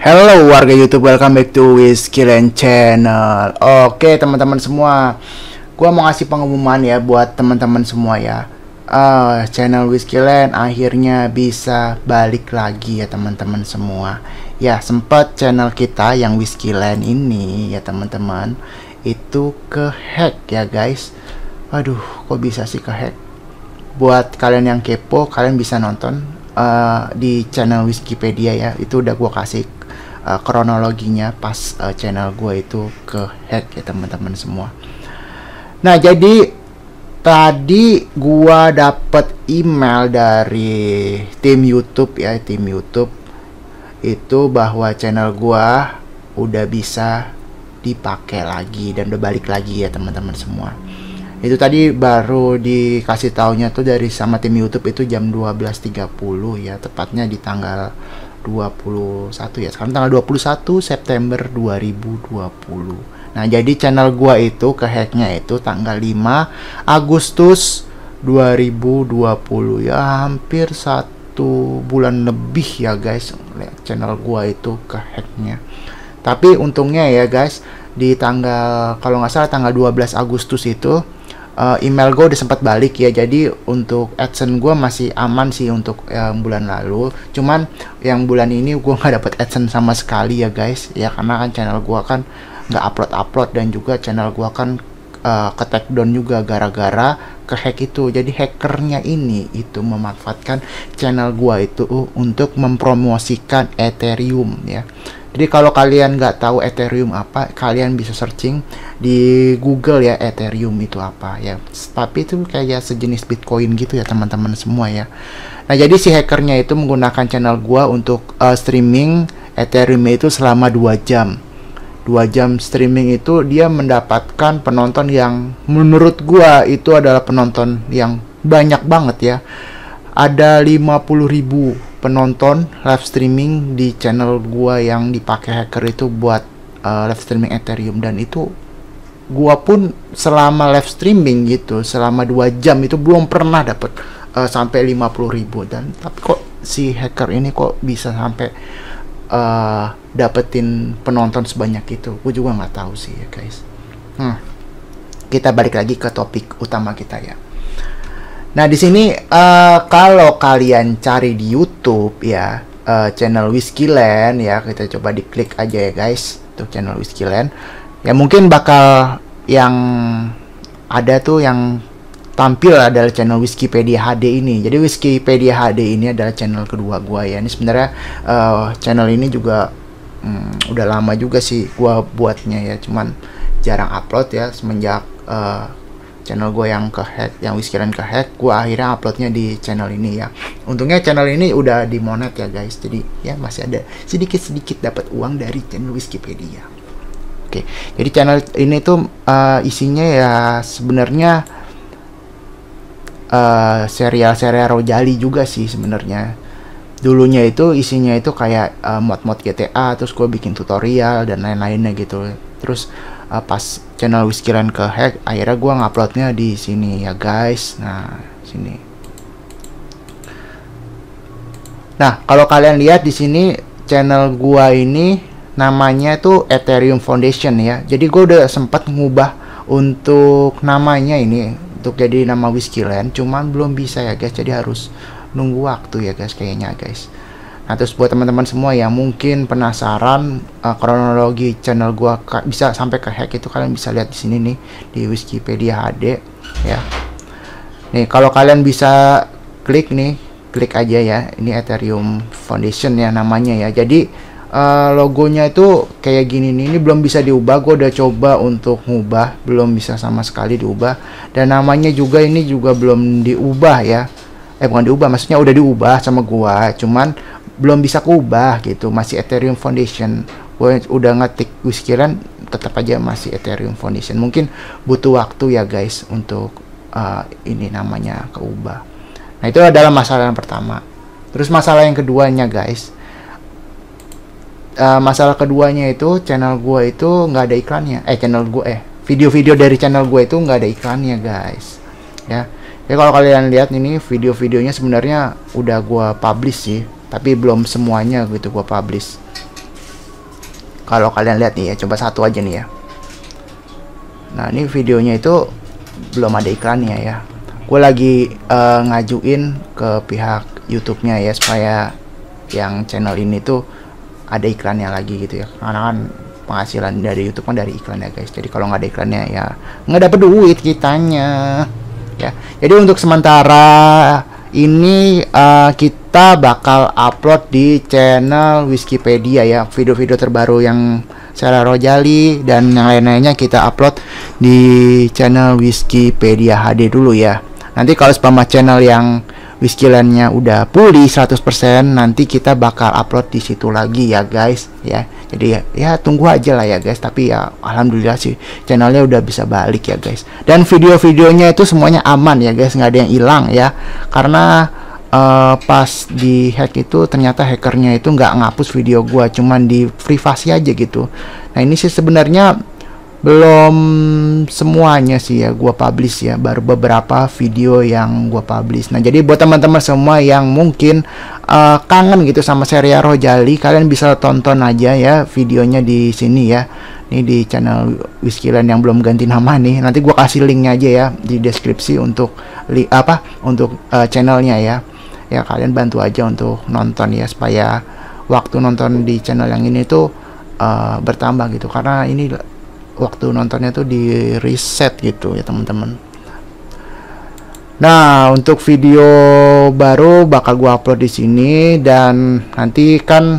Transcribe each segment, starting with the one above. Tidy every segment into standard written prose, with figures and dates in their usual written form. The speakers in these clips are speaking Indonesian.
Hello warga YouTube, welcome back to Whiskeyland Channel. Oke teman-teman semua, gua mau ngasih pengumuman ya buat teman-teman semua ya. Channel Whiskeyland akhirnya bisa balik lagi ya teman-teman semua. Ya sempat channel kita yang Whiskeyland ini ya teman-teman itu ke-hack ya guys. Aduh, kok bisa sih ke-hack? Buat kalian yang kepo, kalian bisa nonton di channel Wikipedia ya. Itu udah gua kasih kronologinya pas channel gue itu ke hack ya teman-teman semua. Nah jadi tadi gua dapet email dari tim YouTube ya, tim YouTube itu bahwa channel gua udah bisa dipakai lagi dan udah balik lagi ya teman-teman semua. Itu tadi baru dikasih taunya tuh dari sama tim YouTube itu jam 12.30 ya, tepatnya di tanggal 21 ya. Sekarang tanggal 21 September 2020. Nah, jadi channel gua itu ke-hacknya itu tanggal 5 Agustus 2020 ya, hampir 1 bulan lebih ya guys. Lihat channel gua itu ke-hacknya. Tapi untungnya ya guys, di tanggal kalau nggak salah tanggal 12 Agustus itu email gue udah sempat balik ya. Jadi untuk AdSense gue masih aman sih untuk yang bulan lalu. Cuman yang bulan ini gue nggak dapet AdSense sama sekali ya guys ya, karena kan channel gue kan nggak upload dan juga channel gue kan ke take down juga gara-gara ke hack itu. Jadi hackernya ini itu memanfaatkan channel gue itu untuk mempromosikan Ethereum ya. Jadi kalau kalian nggak tahu Ethereum apa, kalian bisa searching di Google ya, Ethereum itu apa ya. Tapi itu kayak sejenis Bitcoin gitu ya teman-teman semua ya. Nah jadi si hackernya itu menggunakan channel gua untuk streaming Ethereum itu selama 2 jam. 2 jam streaming itu dia mendapatkan penonton yang menurut gua itu adalah penonton yang banyak banget ya. Ada 50.000 penonton live streaming di channel gua yang dipakai hacker itu buat live streaming Ethereum. Dan itu gua pun selama live streaming gitu selama 2 jam itu belum pernah dapet sampai 50.000. Dan tapi kok si hacker ini kok bisa sampai dapetin penonton sebanyak itu, gue juga nggak tahu sih ya guys. Kita balik lagi ke topik utama kita ya. Nah di sini kalau kalian cari di YouTube ya channel Whiskeyland ya, kita coba diklik aja ya guys untuk channel Whiskeyland ya. Mungkin bakal yang ada tuh yang tampil adalah channel Wikipedia HD ini. Jadi Wikipedia HD ini adalah channel kedua gua ya. Ini sebenarnya channel ini juga udah lama juga sih gua buatnya ya, cuman jarang upload ya semenjak channel gue yang ke-hack, yang Whiskeyland ke-hack, gue akhirnya uploadnya di channel ini ya. Untungnya channel ini udah dimonet ya guys, jadi ya masih ada sedikit-sedikit dapat uang dari channel Wikipedia. Oke, jadi channel ini tuh isinya ya sebenarnya serial-serial Rojali juga sih sebenarnya. Dulunya itu isinya itu kayak mod-mod GTA, terus gue bikin tutorial dan lain-lainnya gitu. Terus pas channel Whiskeyland ke hack, akhirnya gue nguploadnya di sini ya guys. Nah sini. Nah kalau kalian lihat di sini channel gue ini namanya tuh Ethereum Foundation ya. Jadi gue udah sempat ngubah untuk namanya ini untuk jadi nama Whiskeyland, cuman belum bisa ya guys. Jadi harus nunggu waktu ya guys kayaknya guys. Nah terus buat teman-teman semua yang mungkin penasaran kronologi channel gua bisa sampai ke hack itu, kalian bisa lihat di sini nih di Wikipedia HD ya. Nih kalau kalian bisa klik nih, klik aja ya, ini Ethereum Foundation ya namanya ya. Jadi logonya itu kayak gini nih, ini belum bisa diubah. Gue udah coba untuk ngubah, belum bisa sama sekali diubah. Dan namanya juga ini juga belum diubah ya. Bukan diubah, maksudnya udah diubah sama gua, cuman belum bisa kuubah gitu, masih Ethereum Foundation. Gue udah ngetik Whiskeyland, tetap aja masih Ethereum Foundation. Mungkin butuh waktu ya guys untuk ini namanya keubah. Nah itu adalah masalah yang pertama. Terus masalah yang keduanya guys, masalah keduanya itu channel gue itu nggak ada iklannya. Video-video dari channel gue itu nggak ada iklannya guys ya. Ya kalau kalian lihat ini video-videonya sebenarnya udah gua publish sih, tapi belum semuanya gitu gua publish. Kalau kalian lihat nih ya, coba satu aja nih ya. Nah, ini videonya itu belum ada iklannya ya. Gue lagi ngajuin ke pihak YouTube-nya ya, supaya yang channel ini tuh ada iklannya lagi gitu ya. Karena kan penghasilan dari YouTube kan dari iklan ya guys. Jadi kalau nggak ada iklannya ya nggak dapet duit kitanya ya. Jadi untuk sementara ini kita bakal upload di channel Wiskipedia ya, video-video terbaru yang Sheila Rojali dan yang lain-lainnya kita upload di channel Wiskipedia HD dulu ya. Nanti kalau spama channel yang Wiskiland-nya udah pulih 100%, nanti kita bakal upload di situ lagi ya guys ya. Jadi ya tunggu aja lah ya guys. Tapi ya alhamdulillah sih channelnya udah bisa balik ya guys. Dan video-videonya itu semuanya aman ya guys, nggak ada yang hilang ya. Karena pas di hack itu ternyata hackernya itu nggak ngapus video gua, cuman di privasi aja gitu. Nah ini sih sebenarnya belum semuanya sih ya gua publish ya, baru beberapa video yang gua publish. Nah jadi buat teman-teman semua yang mungkin kangen gitu sama Sheila Rojali, kalian bisa tonton aja ya videonya di sini ya. Ini di channel Wiskiland yang belum ganti nama nih. Nanti gua kasih linknya aja ya di deskripsi untuk channelnya ya. Ya kalian bantu aja untuk nonton ya, supaya waktu nonton di channel yang ini tuh bertambah gitu, karena ini waktu nontonnya tuh di reset gitu ya teman-teman. Nah untuk video baru bakal gua upload di sini, dan nanti kan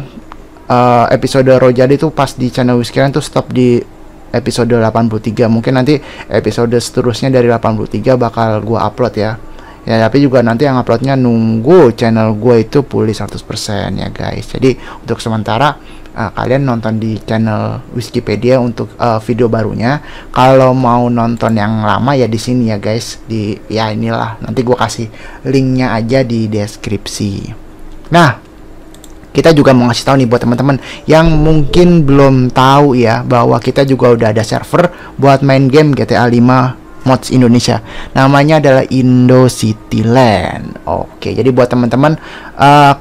episode Rojali tuh pas di channel Wiskiland tuh stop di episode 83. Mungkin nanti episode seterusnya dari 83 bakal gua upload ya. Ya tapi juga nanti yang uploadnya nunggu channel gue itu pulih 100% ya guys. Jadi untuk sementara kalian nonton di channel Wiskipedia untuk video barunya. Kalau mau nonton yang lama ya di sini ya guys, di ya inilah, nanti gue kasih linknya aja di deskripsi. Nah kita juga mau ngasih tahu nih buat teman-teman yang mungkin belum tahu ya, bahwa kita juga udah ada server buat main game GTA 5 Mods Indonesia. Namanya adalah Indocityland. Oke, jadi buat teman-teman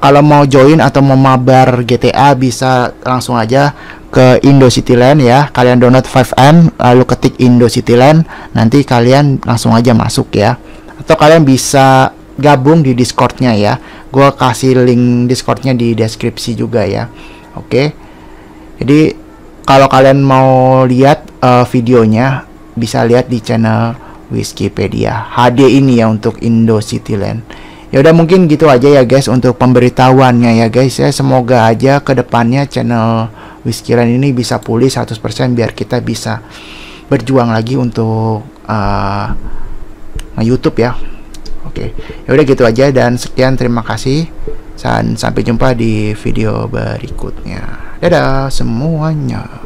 kalau mau join atau mau mabar GTA bisa langsung aja ke Indocityland ya. Kalian download 5M lalu ketik Indocityland, nanti kalian langsung aja masuk ya. Atau kalian bisa gabung di Discordnya ya. Gua kasih link Discordnya di deskripsi juga ya. Oke. Jadi kalau kalian mau lihat videonya bisa lihat di channel Wiskipedia HD ini ya untuk Indocityland. Ya udah mungkin gitu aja ya guys untuk pemberitahuannya ya guys ya. Semoga aja kedepannya channel Wiskiland ini bisa pulih 100% biar kita bisa berjuang lagi untuk YouTube ya. Oke, ya udah gitu aja dan sekian, terima kasih dan sampai jumpa di video berikutnya. Dadah semuanya.